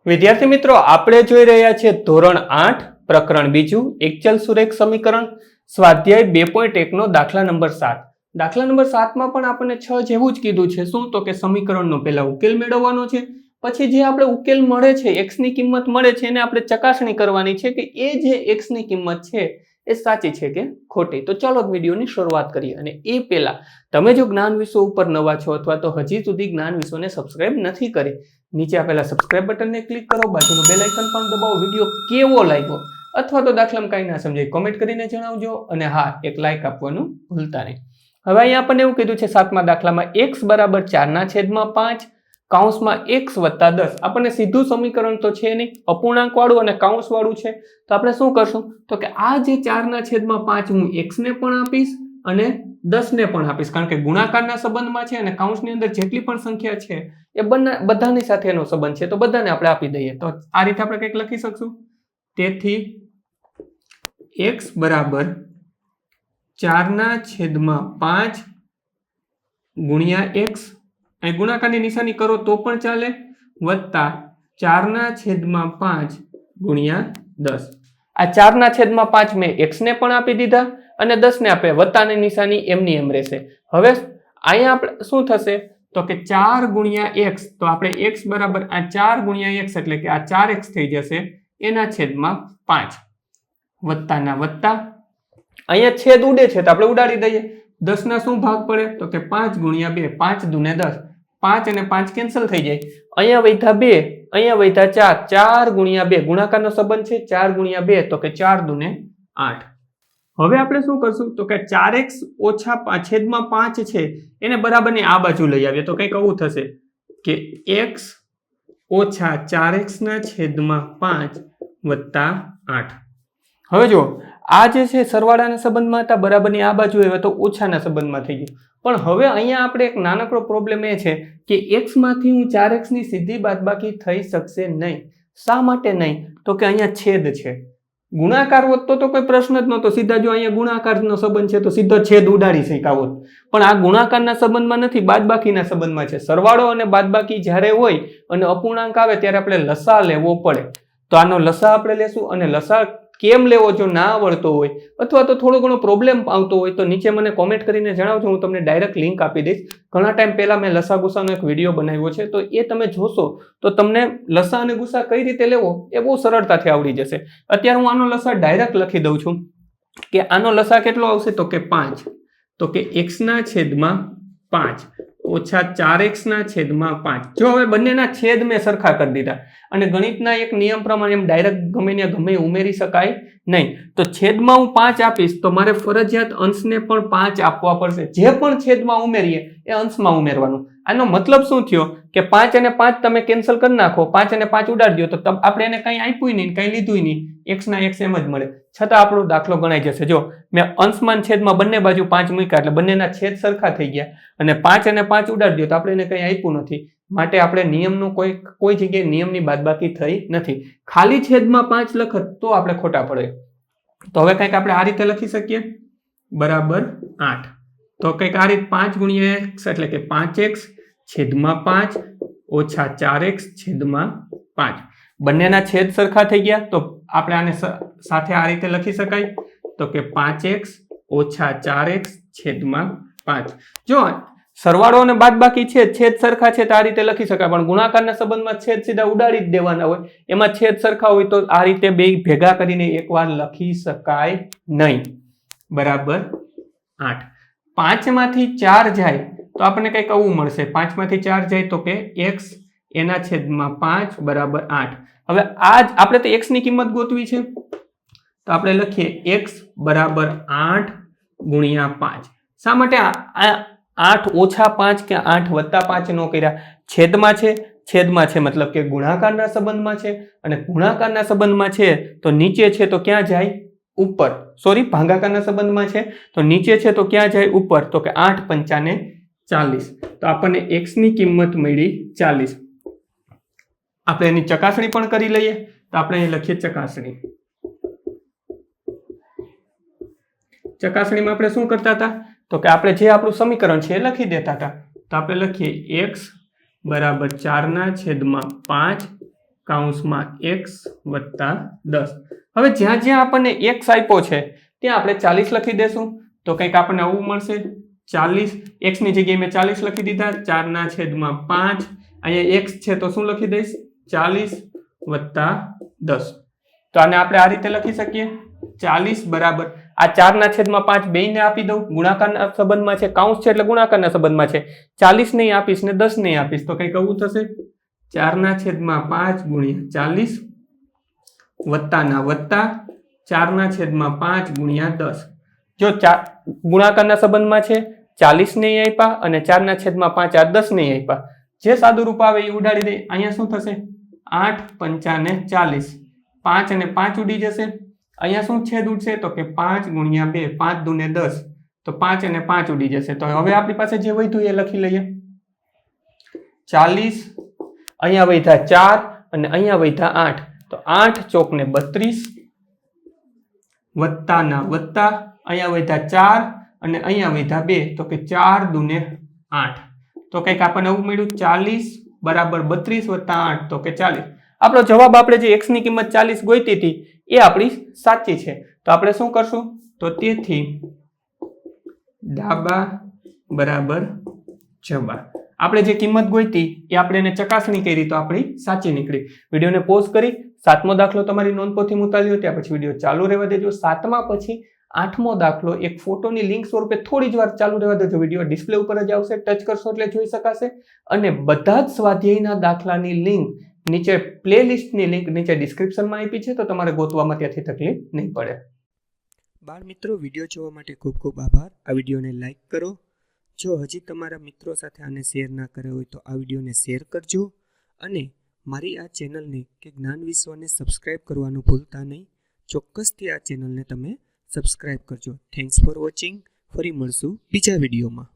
વિદ્યાર્થી મિત્રો, આપણે જોઈ રહ્યા છીએ ધોરણ 8 પ્રકરણ બીજું એકચલ સુરેખ સમીકરણ સ્વાધ્યાય 2.1 નો દાખલા નંબર 7. દાખલા નંબર 7 માં પણ આપણને 6 જેવું જ કીધું છે. શું તો કે સમીકરણનો પહેલા ઉકેલ મેળવવાનો છે, પછી જે આપણે ઉકેલ મળે છે, x ની કિંમત મળે છે, એને આપણે ચકાસણી કરવાની છે કે એ જે x ની કિંમત છે એ સાચી છે કે ખોટી. તો ચાલો વિડીયોની શરૂઆત કરીએ. અને એ પહેલા તમે જો જ્ઞાન વિશ્વ ઉપર નવા છો અથવા તો હજી સુધી જ્ઞાન વિશ્વને સબસ્ક્રાઇબ નથી કરી, નીચે આપેલા સબસ્ક્રાઇબ બટનને ક્લિક કરો, બાજુનું બેલ આઇકન પણ દબાવો. વિડીયો કેવો લાગ્યો અથવા તો દાખલામાં કાંઈ ના સમજાય કોમેન્ટ કરીને જણાવજો, અને હા, એક લાઇક આપવાનું ભૂલતા નહીં. હવે અહીંયા આપણને એવું કીધું છે 7મા દાખલામાં x બરાબર 4/5 કૌંસમાં x વત્તા 10. આપણને સીધું સમીકરણ તો છે નહીં, અપૂર્ણાંક વાળું અને કૌંસ વાળું છે. તો આપણે શું કરશું તો કે આ જે 4/5 હું x ને પણ આપીશ અને 10 ને પણ આપીશ, કારણ કે ગુણાકારના સંબંધમાં છે અને કૌંસની અંદર જેટલી પણ સંખ્યા છે એ બધાની સાથે એનો સંબંધ છે, તો બધાને આપણે આપી દઈએ. તો આ રીતે આપણે કંઈક લખી શકશું. તેથી x બરાબર 4/5 ગુણ્યા x, અહીં ગુણાકારની નિશાની કરો તો પણ ચાલે, વત્તા 4/5 ગુણ્યા 10. આ 4/5 મેં x ને પણ આપી દીધા અને 10 ને આપે, વત્તાની નિશાની એમની એમ રહેશે. હવે અહીંયા આપણે શું થશે તો કે 4 ગુણ્યા x, તો આપણે x બરાબર આ 4 ગુણ્યા x એટલે કે આ 4x થઈ જશે એના છેદમાં 5, વત્તાના વત્તા, અહીંયા છેદ ઉડે છે તો આપણે ઉડાડી દઈએ. 10 ના શું ભાગ પડે તો કે 5 ગુણ્યા 2, 5 દુને 10, 5 અને 5 કેન્સલ થઈ જાય. અહીંયા વધ્યા 2, અહીંયા વધ્યા 4, 4 ગુણ્યા 2 ગુણાકારનો સંબંધ છે, 4 ગુણ્યા 2 તો કે 4 દુને 8. હવે આપણે શું કરશું તો કે 4x ઓછા છેદમાં 5 છે એને બરાબરની આ બાજુ લઈ આવીએ, તો કંઈક આવું થશે કે x ઓછા 4x ના છેદમાં 5 વત્તા 8. હવે જો આ જે છે સરવાળાના સંબંધમાં હતા, બરાબરની આ બાજુ આવ્યા તો ઓછાના સંબંધમાં થઈ ગયું. પણ હવે અહીંયા આપણે એક નાનકડો પ્રોબ્લેમ એ છે કે x માંથી હું 4x ની સીધી બાદબાકી થઈ શકશે નહીં. શા માટે નહીં તો કે અહીંયા છેદ છે. ગુણાકાર હોત તો કોઈ પ્રશ્ન જ નહોતો, સીધા જો અહીંયા ગુણાકારનો સંબંધ છે તો સીધો છેદ ઉડાડી શક્યા હોત. પણ આ ગુણાકારના સંબંધમાં નથી, બાદબાકીના સંબંધમાં છે. સરવાળો અને બાદબાકી જ્યારે હોય અને અપૂર્ણાંક આવે ત્યારે આપણે લસા લેવો પડે. તો આનો લસા આપણે લેશું, અને લસા કેમ લેવો જો ના આવડતો હોય અથવા તો થોડો ઘણો પ્રોબ્લેમ આવતો હોય તો નીચે મને કોમેન્ટ કરીને જણાવજો, હું તમને ડાયરેક્ટ લિંક આપી દઈશ. ઘણા ટાઈમ પહેલા મેં લસા ગુસાનો એક વિડીયો બનાવ્યો છે, તો એ તમે જોશો તો તમને લસા અને ગુસા કઈ રીતે લેવો એ બહુ સરળતાથી આવડી જશે. અત્યારે હું આનો લસા ડાયરેક્ટ લખી દઉં છું કે આનો લસા કેટલો આવશે તો કે 5, તો કે x ના છેદમાં 5 ઓછા 4x ના છેદમાં 5. જો હવે બંનેના છેદ મેં સરખા કરી દીધા, અને ગણિતના એક નિયમ પ્રમાણે એમ ડાયરેક્ટ ગમે ને ગમે ઉમેરી શકાય નહીં. તો છેદમાં હું 5 આપીશ તો મારે ફરજિયાત અંશને પણ 5 આપવા પડશે. જે પણ છેદમાં ઉમેરીએ એ અંશમાં ઉમેરવાનું. આનો મતલબ શું થયો કે 5 અને 5 તમે કેન્સલ કરી નાખો, 5 અને 5 ઉડાડી દો તો આપણે એને કંઈ આપ્યું નહીં, કંઈ લીધું નહીં, x ના x એમ જ મળે, છતાં આપણો દાખલો ગણાઈ જશે. જો મેં અંશમાં છેદમાં બંને બાજુ 5 મૂક્યા એટલે બંનેના છેદ સરખા થઈ ગયા, અને 5 અને 5 ઉડાડી દો તો આપણે એને કંઈ આપ્યું નથી. માટે આપણે નિયમનો કોઈ જગ્યાએ નિયમની બાદબાકી થઈ નથી. ખાલી છેદમાં 5 લખત તો આપણે ખોટા પડે. તો હવે કંઈક આપણે આ રીતે લખી શકીએ, બરાબર 8. તો કંઈક આ રીતે 5 ગુણ્યા x એટલે કે 5x છેદમાં 5 ઓછા 4x છેદમાં 5. બંનેના છેદ સરખા થઈ ગયા તો આપણે આને સાથે આ રીતે લખી શકાય, તો કે 5x ઓછા 4x છેદમાં 5. જો સરવાળો અને બાદબાકી છે, છેદ સરખા છે તો આ રીતે લખી શકાય, પણ ગુણાકારના સંબંધમાં છેદ સીધા ઉડાડી જ દેવાના હોય, એમાં છેદ સરખા હોય તો આ રીતે બે ભેગા કરીને એકવાર લખી શકાય નહીં. બરાબર 8. 5 માંથી 4 જાય તો આપણને કંઈક આવું મળશે. 5 માંથી 4 જાય તો કે x એના છેદમાં 5 બરાબર 8. હવે આ જ આપણે તો x ની કિંમત ગોતવી છે, તો આપણે લખીએ x બરાબર 8 ગુણ્યા 5. શા માટે 8 ઓછા 5 કે 8 વત્તા 5 નો કર્યા? છેદમાં છે, છેદમાં છે મતલબ કે ગુણાકારના સંબંધમાં છે, અને ગુણાકારના સંબંધમાં છે તો નીચે છે તો ક્યાં જાય? ઉપર. સોરી, ભાગાકારના સંબંધમાં છે તો નીચે છે તો ક્યાં જાય? ઉપર. તો કે 8 પંચાને 40. તો આપણને x ની કિંમત મળી 40. આપણે એની ચકાસણી પણ કરી લઈએ, તો આપણે અહીં લખીએ ચકાસણી. ચકાસણીમાં આપણે શું કરતા હતા તો કે આપણે જે આપણું સમીકરણ છે એ લખી દેતા હતા. તો આપણે લખીએ x બરાબર 4/5 કૌંસમાં x વત્તા 10. હવે જ્યાં જ્યાં આપણને x આપ્યો છે ત્યાં આપણે 40 લખી દેશું તો કંઈક આપણને આવું મળશે 40 x ની જગ્યાએ મેં 40 લખી દીધા 4/5 અહીંયા x છે તો શું લખી દઈશ 40 વત્તા 10. તો આને આપણે આ રીતે લખી શકીએ 40 બરાબર આ 4/5 બેયને આપી દઉં ગુણાકારના સંબંધમાં છે કૌંસ છે એટલે ગુણાકારના સંબંધમાં છે 40 નહીં આપીશ ને 10 નહીં આપીશ તો કંઈક આવું થશે 4/5 ગુણ્યા 40 વત્તાના વત્તા 4/5 ગુણ્યા 10. જો ગુણાકારના સંબંધમાં છે 40 નહીં આપ્યા અને 4/5 આ 10 નહીં આપ્યા જે સાદું રૂપ આવે એ ઉડાડી દે અહીંયા શું થશે 8 પંચા 40 5 અને 5 ઉડી જશે અહીંયા શું છેદ ઉડશે તો કે 5 ગુણ્યા 2 5 દૂને 10 તો 5 અને 5 ઉડી જશે તો હવે આપણી પાસે જે વધ્યું એ લખી લઈએ 40 અહીંયા વધ્યા 4 અને અહીંયા વધ્યા 8 તો 8 ચોક ને 32 વત્તાના વત્તા અહીંયા વધ્યા 4 અને અહીંયા વધ્યા 2 તો કે 4 દૂને 8 તો કંઈક આપણને એવું મળ્યું 40 બરાબર 32 વત્તા 8 તો કે 40. આપણો જવાબ આપણે જે x ની કિંમત 40 ગોઈતી હતી એ આપણી સાચી છે તો આપણે શું કરશું તો તેથી ડાબા બરાબર જવાબ આપણે જે કિંમત ગોઈતી એ આપણે એને ચકાસણી કરી તો આપણી સાચી નીકળી. વિડીયોને પોઝ કરી 7મો દાખલો તમારી નોંધપોથી ઉતારી લો ત્યાં પછી વિડીયો ચાલુ રહેવા દેજો. 7મા પછી 8મો દાખલો એક ફોટોની લિંક સ્વરૂપે થોડી જ વાર ચાલુ રહેવા દેજો. વિડીયો ડિસ્પ્લે ઉપર જ આવશે ટચ કરશો એટલે જોઈ શકાશે અને બધા જ સ્વાધ્યાયના દાખલાની લિંક નીચે પ્લેલિસ્ટની લિંક નીચે ડિસ્ક્રિપ્શનમાં આપી છે તો તમારે ગોતવામાં ત્યાંથી તકલીફ નહીં પડે. બાળ મિત્રો વિડીયો જોવા માટે ખૂબ ખૂબ આભાર. આ વિડીયોને લાઈક કરો. જો હજી તમારા મિત્રો સાથે આને શેર ના કર્યો હોય તો આ વિડીયોને શેર કરજો અને મારી આ ચેનલને કે જ્ઞાન વિશ્વને સબસ્ક્રાઈબ કરવાનું ભૂલતા નહીં. ચોક્કસથી આ ચેનલને તમે સબસ્ક્રાઈબ કરજો. Thanks for watching. ફરી મળશું બીજા વિડીયોમાં.